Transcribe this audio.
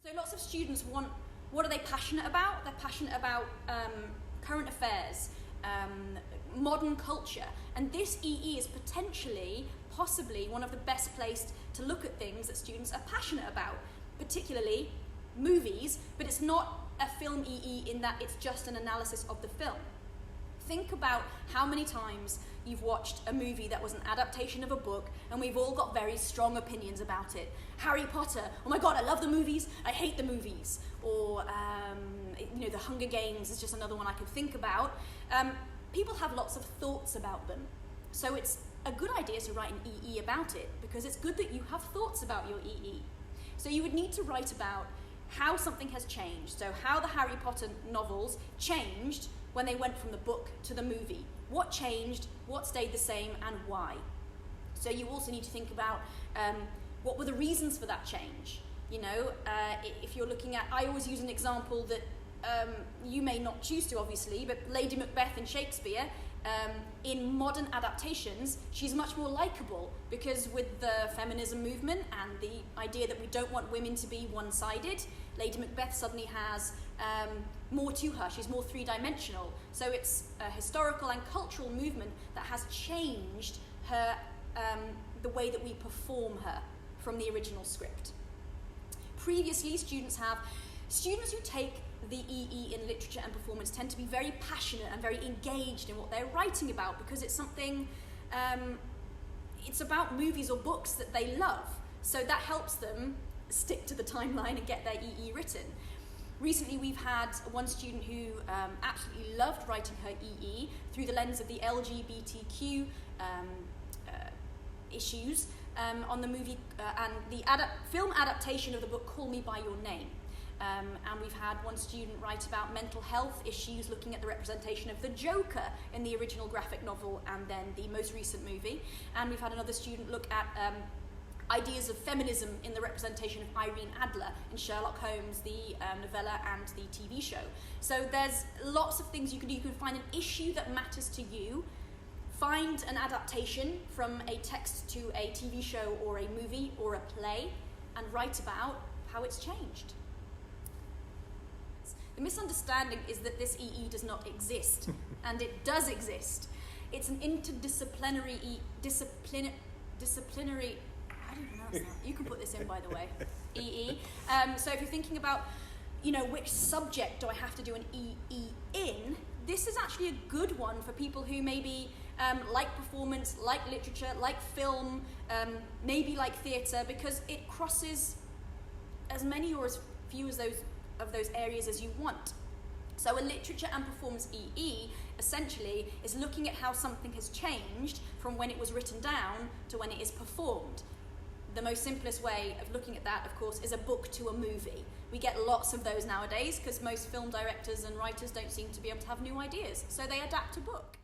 So lots of students what are they passionate about? They're passionate about current affairs, modern culture, and this EE is possibly one of the best placed to look at things that students are passionate about, particularly movies, but it's not a film EE in that it's just an analysis of the film. Think about how many times you've watched a movie that was an adaptation of a book and we've all got very strong opinions about it. Harry Potter, oh my god, I love the movies, I hate the movies. Or, The Hunger Games is just another one I could think about. People have lots of thoughts about them. So it's a good idea to write an EE about it because it's good that you have thoughts about your EE. So you would need to write about how something has changed. So how the Harry Potter novels changed when they went from the book to the movie. What changed, what stayed the same, and why? So you also need to think about what were the reasons for that change. If you're looking at, I always use an example that you may not choose to, obviously, but Lady Macbeth in Shakespeare, in modern adaptations, she's much more likeable because with the feminism movement and the idea that we don't want women to be one-sided, Lady Macbeth suddenly has more to her. She's more three-dimensional. So it's a historical and cultural movement that has changed her, the way that we perform her from the original script. Previously, students who take the EE in literature and performance tend to be very passionate and very engaged in what they're writing about because it's something, it's about movies or books that they love. So that helps them stick to the timeline and get their EE written. Recently we've had one student who absolutely loved writing her EE through the lens of the LGBTQ issues on the movie and the film adaptation of the book Call Me By Your Name. And we've had one student write about mental health issues looking at the representation of the Joker in the original graphic novel and then the most recent movie. And we've had another student look at ideas of feminism in the representation of Irene Adler in Sherlock Holmes, the novella and the TV show. So there's lots of things you can do. You can find an issue that matters to you, find an adaptation from a text to a TV show or a movie or a play, and write about how it's changed. The misunderstanding is that this EE does not exist, and it does exist. It's an interdisciplinary, disciplinary, how do you pronounce that? You can put this in, by the way, EE. So if you're thinking about, which subject do I have to do an EE in, this is actually a good one for people who maybe like performance, like literature, like film, maybe like theatre, because it crosses as many or as few as those areas as you want. So a literature and performance EE essentially is looking at how something has changed from when it was written down to when it is performed. The most simplest way of looking at that, of course, is a book to a movie. We get lots of those nowadays because most film directors and writers don't seem to be able to have new ideas, so they adapt a book.